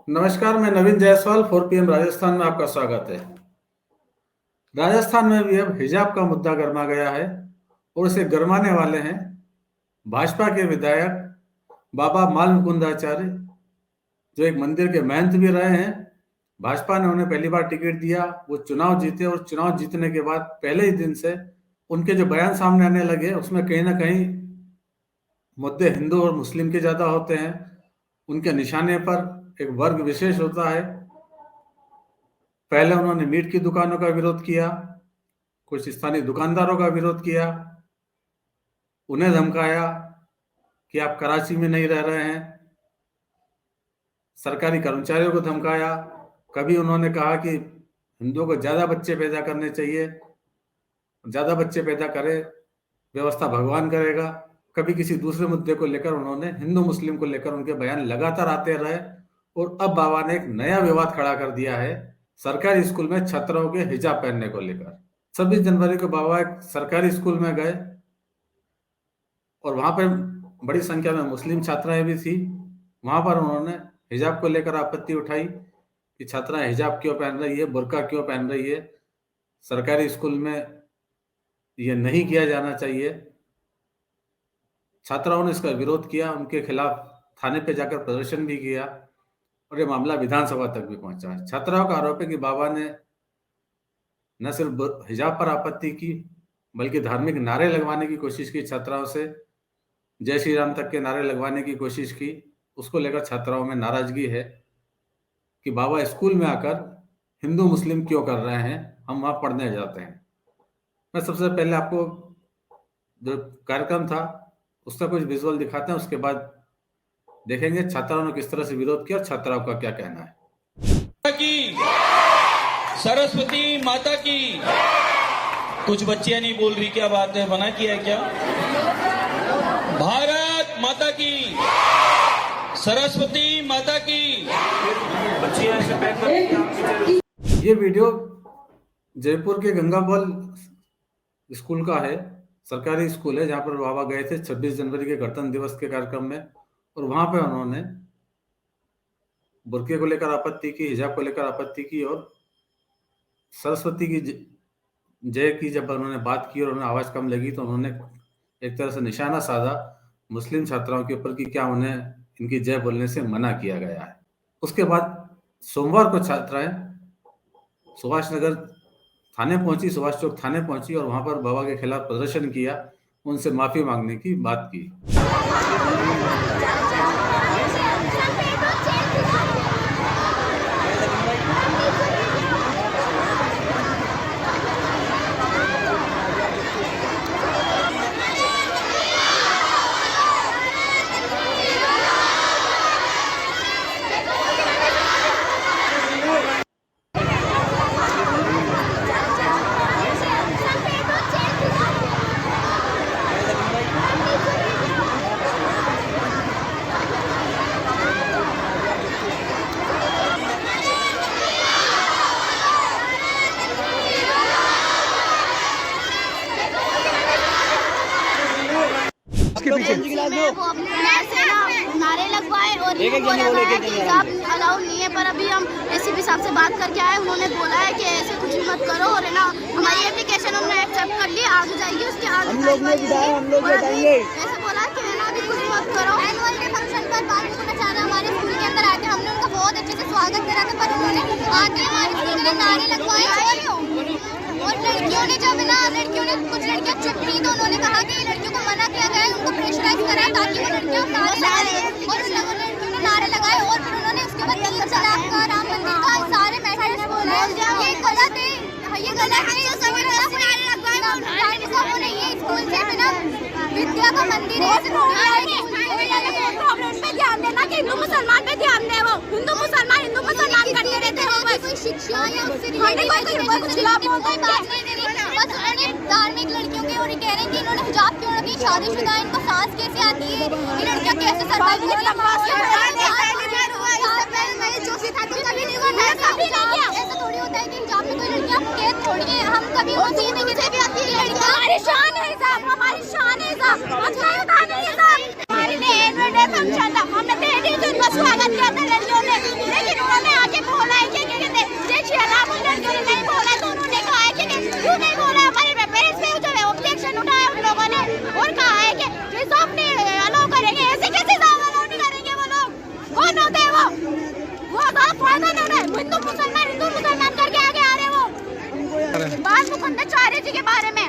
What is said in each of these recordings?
नमस्कार, मैं नवीन जायसवाल 4 PM राजस्थान में आपका स्वागत है। राजस्थान में भी अब हिजाब का मुद्दा गर्मा गया है और इसे गरमाने वाले हैं भाजपा के विधायक बाबा माल मुकुंदाचार्य, जो एक मंदिर के महंत भी रहे हैं। भाजपा ने उन्हें पहली बार टिकट दिया, वो चुनाव जीते और चुनाव जीतने के बाद पहले ही दिन से उनके जो बयान सामने आने लगे उसमें कहीं ना कहीं मुद्दे हिंदू और मुस्लिम के ज्यादा होते हैं। उनके निशाने पर एक वर्ग विशेष होता है। पहले उन्होंने मीट की दुकानों का विरोध किया, कुछ स्थानीय दुकानदारों का विरोध किया, उन्हें धमकाया कि आप कराची में नहीं रह रहे हैं, सरकारी कर्मचारियों को धमकाया। कभी उन्होंने कहा कि हिंदुओं को ज्यादा बच्चे पैदा करने चाहिए, ज्यादा बच्चे पैदा करे व्यवस्था भगवान करेगा। कभी किसी दूसरे मुद्दे को लेकर उन्होंने हिंदू मुस्लिम को लेकर उनके बयान लगातार आते रहे और अब बाबा ने एक नया विवाद खड़ा कर दिया है सरकारी स्कूल में छात्राओं के हिजाब पहनने को लेकर। 26 जनवरी को बाबा एक सरकारी स्कूल में गए और वहां पर बड़ी संख्या में मुस्लिम छात्राएं भी थी। वहां पर उन्होंने हिजाब को लेकर आपत्ति उठाई कि छात्राएं हिजाब क्यों पहन रही है, बुर्का क्यों पहन रही है, सरकारी स्कूल में यह नहीं किया जाना चाहिए। छात्राओं ने इसका विरोध किया, उनके खिलाफ थाने पे जाकर प्रदर्शन भी किया और ये मामला विधानसभा तक भी पहुंचा है। छात्राओं का आरोप है कि बाबा ने न सिर्फ हिजाब पर आपत्ति की बल्कि धार्मिक नारे लगवाने की कोशिश की, छात्राओं से जय श्री राम तक के नारे लगवाने की कोशिश की। उसको लेकर छात्राओं में नाराजगी है कि बाबा स्कूल में आकर हिंदू मुस्लिम क्यों कर रहे हैं, हम वहां पढ़ने जाते हैं। मैं सबसे पहले आपको जो कार्यक्रम था उसका कुछ विजुअल दिखाते हैं, उसके बाद देखेंगे छात्राओं ने किस तरह से विरोध किया और छात्राओं का क्या कहना है। की सरस्वती माता की कुछ बच्चियां नहीं बोल रही, क्या बात है, मना किया है क्या? भारत माता की, सरस्वती माता की। ये वीडियो जयपुर के गंगाबल स्कूल का है, सरकारी स्कूल है जहां पर बाबा गए थे 26 जनवरी के गणतंत्र दिवस के कार्यक्रम में और वहां पे उन्होंने बुर्के को लेकर आपत्ति की, हिजाब को लेकर आपत्ति की और सरस्वती की जय की जब उन्होंने बात की और उन्हें आवाज कम लगी तो उन्होंने एक तरह से निशाना साधा मुस्लिम छात्राओं के ऊपर कि क्या उन्हें इनकी जय बोलने से मना किया गया है। उसके बाद सोमवार को छात्राएं सुभाष नगर थाने पहुंची, सुभाष चौक थाने पहुंची और वहां पर बाबा के खिलाफ प्रदर्शन किया, उनसे माफी मांगने की बात की। उसके पीछे वो अपने से ना नारे लगवाए और ये बोला गया कि हिजाब अलाउ नहीं है, पर अभी हम एसीपी साहब से बात करके आए, उन्होंने बोला है कि ऐसे कुछ भी मत करो और है ना हमारी एप्लीकेशन हमने एक्सेप्ट कर ली, आगे जाएगी उसके आगे हम लोग बताएंगे। ऐसे बोला कि है ना अभी कुछ मत करो। एनुअल डे फंक्शन पर बात करना चाह रहे हमारे स्कूल के अंदर आए थे, हमने उनका बहुत अच्छे से स्वागत करा था, पर उन्होंने आते हमारे स्कूल में नारे लगवाए और लड़कियों ने जब ना कुछ लड़कियां चुप रही तो उन्होंने कहा कि लड़कियों को मना किया गया है, उनको प्रेशराइज करा ताकि वो लड़कियां नारे लगाए और उन लड़कियों ने नारे लगाए और फिर उन्होंने उसके बाद 3 तलाक का, राम मंदिर का सारे मैसेज बोले। ये गलत है, ये गलत है, ये सभी नारे लगवाए वो नहीं है। स्कूल से बिना विद्या का मंदिर है, प्रॉब्लम पे ध्यान देना कि हिंदू मुसलमान पे ध्यान दे, वो हिंदू मुसलमान करते रहते हैं, कोई शिक्षा या कुछ खिलाफ धार्मिक लड़कियों के और ये कह रहे हैं कि इन्होंने हिजाब क्यों रखी, शादीशुदा इनको सांस कैसे आती है, ये लड़कियां कैसे सर्वाइव कर रही हैं। ऐसा थोड़ी होता है कि हिजाब में कोई लड़कियां कैद थोड़ी है, हम कभी होती है किसी भी आती है लड़कियां। हमारी शान है हिजाब, हमारी शान है हिजाब, हमारे लिए एनुअल डे फंक्शन था, हमने पहले दिन का स्वागत किया था लड़कियों ने, लेकिन हिंदू मुसलमान करके आगे आ रहे वो बात मुकुंदाचार्य जी के बारे में।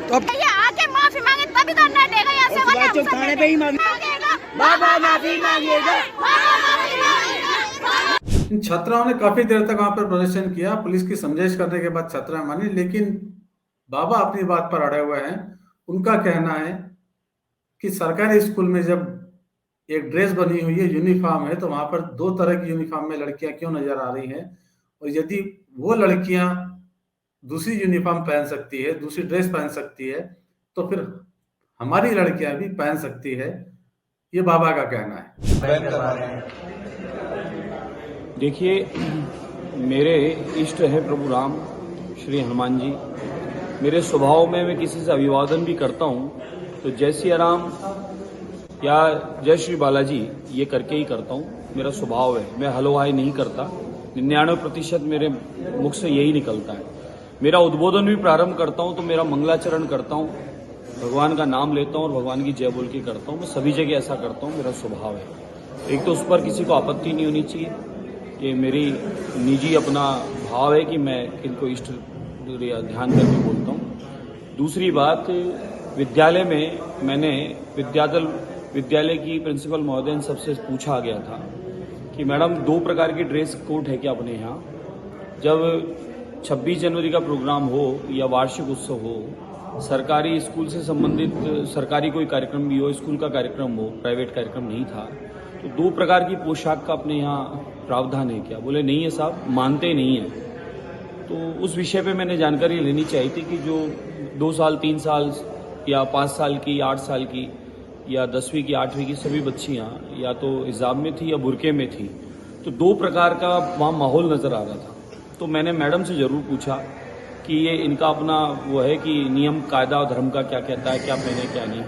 तो ये आके माफी मांगे तभी धरना देगा यहाँ से, वरना थाने पे ही मांगेगा, बाबा माफी मांगेगा। इन छात्राओं ने काफी देर तक वहां पर प्रदर्शन किया। पुलिस की समझाइश करने के बाद छात्रा मानी, लेकिन बाबा अपनी बात पर अड़े हुए हैं। उनका कहना है कि सरकारी स्कूल में जब एक ड्रेस बनी हुई है, यूनिफॉर्म है, तो वहां पर दो तरह की यूनिफॉर्म में लड़कियां क्यों नजर आ रही हैं, और यदि वो लड़कियां दूसरी यूनिफॉर्म पहन सकती है, दूसरी ड्रेस पहन सकती है, तो फिर हमारी लड़कियां भी पहन सकती है। ये बाबा का कहना है। देखिए, मेरे इष्ट है प्रभु राम श्री हनुमान जी। मेरे स्वभाव में मैं किसी से अभिवादन भी करता हूं तो जय श्री राम या जय श्री बालाजी ये करके ही करता हूं। मेरा स्वभाव है, मैं हलवाई नहीं करता। 99% मेरे मुख से यही निकलता है। मेरा उद्बोधन भी प्रारंभ करता हूं तो मेरा मंगलाचरण करता हूं, भगवान का नाम लेता हूं और भगवान की जय बोल के करता हूं। मैं सभी जगह ऐसा करता हूं, मेरा स्वभाव है। एक तो उस पर किसी को आपत्ति नहीं होनी चाहिए, ये मेरी निजी अपना भाव है कि मैं इनको इष्ट ध्यान करके बोलता हूँ। दूसरी बात, विद्यालय में मैंने विद्यालय की प्रिंसिपल महोदय सबसे पूछा गया था कि मैडम 2 प्रकार की ड्रेस कोड है क्या अपने यहाँ? जब 26 जनवरी का प्रोग्राम हो या वार्षिक उत्सव हो, सरकारी स्कूल से संबंधित सरकारी कोई कार्यक्रम भी हो, स्कूल का कार्यक्रम हो, प्राइवेट कार्यक्रम नहीं था, तो 2 प्रकार की पोशाक का अपने यहाँ प्रावधान है क्या? बोले नहीं है साहब, मानते नहीं है। तो उस विषय पे मैंने जानकारी लेनी चाहिए थी कि जो 2 साल 3 साल या 5 साल की 8 साल की या 10वीं की 8वीं की सभी बच्चियां या तो हिजाब में थी या बुरके में थी, तो 2 प्रकार का वहाँ माहौल नजर आ रहा था। तो मैंने मैडम से जरूर पूछा कि ये इनका अपना वो है कि नियम कायदा और धर्म का क्या कहता है, क्या पहने क्या नहीं।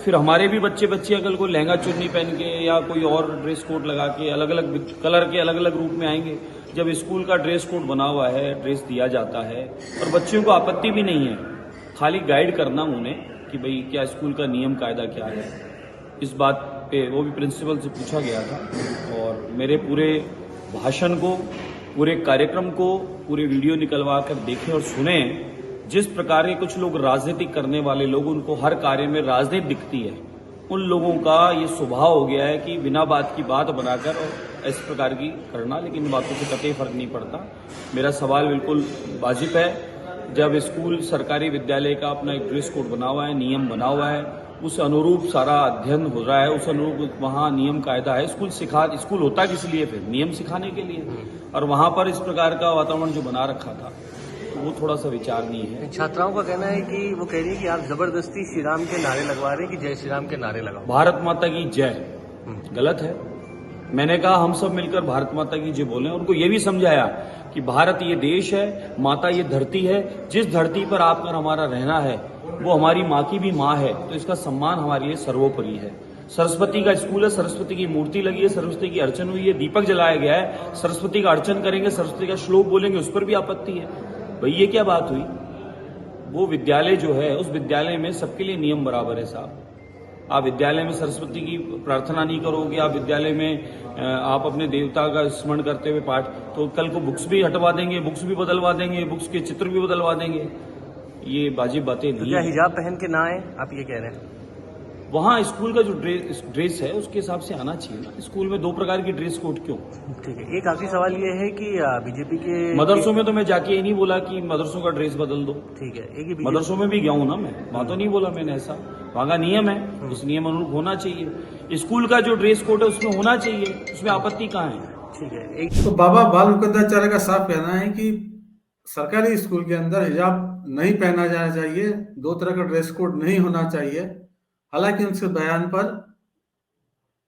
फिर हमारे भी बच्चे अगर कोई लहंगा चुन्नी पहन के या कोई और ड्रेस कोड लगा के अलग अलग कलर के अलग अलग रूप में आएंगे। जब स्कूल का ड्रेस कोड बना हुआ है, ड्रेस दिया जाता है और बच्चियों को आपत्ति भी नहीं है, खाली गाइड करना उन्हें कि भाई क्या स्कूल का नियम कायदा क्या है। इस बात पे वो भी प्रिंसिपल से पूछा गया था और मेरे पूरे भाषण को, पूरे कार्यक्रम को, पूरे वीडियो निकलवा कर देखें और सुने। जिस प्रकार के कुछ लोग राजनीति करने वाले लोग, उनको हर कार्य में राजनीति दिखती है, उन लोगों का ये स्वभाव हो गया है कि बिना बात की बात बनाकर और इस प्रकार की करना, लेकिन बातों से कतई फर्क नहीं पड़ता। मेरा सवाल बिल्कुल वाजिब है। जब स्कूल सरकारी विद्यालय का अपना एक ड्रेस कोड बना हुआ है, नियम बना हुआ है, उस अनुरूप सारा अध्ययन हो रहा है, उस अनुरूप वहाँ नियम कायदा है। स्कूल होता किस लिए? फिर नियम सिखाने के लिए। और वहाँ पर इस प्रकार का वातावरण जो बना रखा था, तो वो थोड़ा सा विचारणीय है। छात्राओं का कहना है कि वो कह रही है कि आप जबरदस्ती श्री राम के नारे लगवा रहे हैं कि जय श्री राम के नारे लगाओ। भारत माता की जय गलत है। मैंने कहा हम सब मिलकर भारत माता की जय बोलें। उनको ये भी समझाया कि भारत ये देश है, माता ये धरती है, जिस धरती पर आपका हमारा रहना है वो हमारी माँ की भी माँ है, तो इसका सम्मान हमारे लिए सर्वोपरि है। सरस्वती का स्कूल है, सरस्वती की मूर्ति लगी है, सरस्वती की अर्चन हुई है, दीपक जलाया गया है, सरस्वती का अर्चन करेंगे, सरस्वती का श्लोक बोलेंगे, उस पर भी आपत्ति है। भाई ये क्या बात हुई? वो विद्यालय जो है, उस विद्यालय में सबके लिए नियम बराबर है साहब। आप विद्यालय में सरस्वती की प्रार्थना नहीं करोगे, आप विद्यालय में आप अपने देवता का स्मरण करते हुए पाठ, तो कल को बुक्स भी हटवा देंगे, बुक्स भी बदलवा देंगे, बुक्स के चित्र भी बदलवा देंगे। ये वाजिब बातें नहीं। क्या हिजाब पहन के ना आए, आप ये कह रहे हैं? वहाँ स्कूल का जो ड्रेस है उसके हिसाब से आना चाहिए ना। स्कूल में 2 प्रकार की ड्रेस कोड क्यों? ठीक है। एक आखिरी सवाल ये है कि बीजेपी के मदरसों में तो मैं जाके ये नहीं बोला कि मदरसों का ड्रेस बदल दो। ठीक है। एक मदरसों में भी गया हूँ ना मैं, वहाँ तो नहीं बोला मैंने ऐसा। वहाँ का नियम है, उस नियम अनुरूप होना चाहिए। स्कूल का जो ड्रेस कोड है उसमें होना चाहिए, उसमें आपत्ति कहाँ है? ठीक है। तो बाबा बाल मुकुंदाचार्य का साफ कहना है कि सरकारी स्कूल के अंदर हिजाब नहीं पहना जाना चाहिए, 2 तरह का ड्रेस कोड नहीं होना चाहिए। हालांकि उनके बयान पर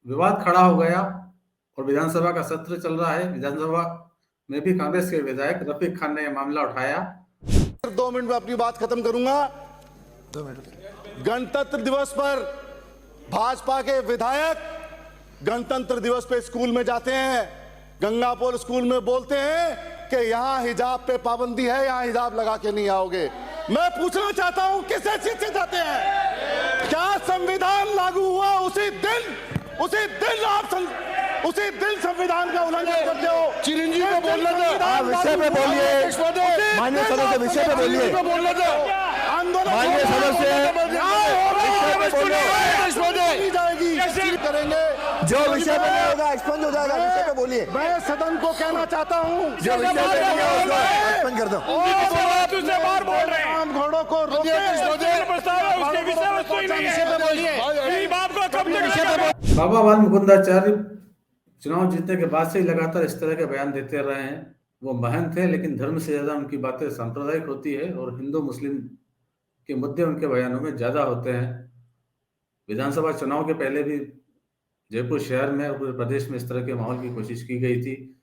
विवाद खड़ा हो गया और विधानसभा का सत्र चल रहा है। विधानसभा में भी कांग्रेस के विधायक रफीक खान ने यह मामला उठाया। 2 मिनट में अपनी बात खत्म करूंगा। 2 मिनट। गणतंत्र दिवस पर भाजपा के विधायक गणतंत्र दिवस पे स्कूल में जाते हैं, गंगापुर स्कूल में बोलते हैं कि यहां हिजाब पे पाबंदी है, यहां हिजाब लगा के नहीं आओगे। मैं पूछना चाहता हूं किस चीज से जाते हैं? क्या संविधान लागू हुआ उसी दिन आप उसी दिन संविधान का उल्लंघन करते हो। चिरंजीवी को बोलने दो, विषय पे बोलिए, माननीय सदस्य विषय पे बोलिए, बोलने दो, आंदोलन माननीय सदस्य जाएगी करेंगे, जो विषय पे नहीं होगा एक्सपेंड हो जाएगा, विषय पे बोलिए। मैं सदन को कहना चाहता हूँ जो विषय पे नहीं होगा एक्सपेंड कर दो। बार बोल रहे हैं, हम घोड़ों को रोके, बाबा बाल मुकुंदाचार्य चुनाव जीतने के बाद से ही लगातार इस तरह के बयान देते रहे हैं। वो महंत थे, लेकिन धर्म से ज्यादा उनकी बातें सांप्रदायिक होती है और हिंदू मुस्लिम के मुद्दे उनके बयानों में ज्यादा होते हैं। विधानसभा चुनाव के पहले भी जयपुर शहर में और पूरे प्रदेश में इस तरह के माहौल की कोशिश की गई थी,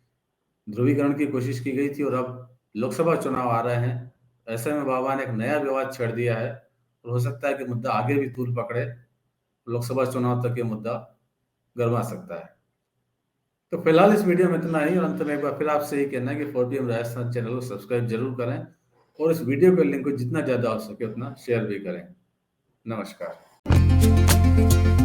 ध्रुवीकरण की कोशिश की गई थी, और अब लोकसभा चुनाव आ रहे हैं। ऐसे में बाबा ने एक नया विवाद छेड़ दिया है और हो सकता है कि मुद्दा आगे भी तूल पकड़े, लोकसभा चुनाव तक ये मुद्दा गरमा सकता है। तो फिलहाल इस वीडियो में इतना ही, और अंत में एक बार फिर आपसे ही कहना है कि 4PM राजस्थान चैनल को सब्सक्राइब जरूर करें और इस वीडियो के लिंक को जितना ज्यादा हो सके उतना शेयर भी करें। नमस्कार।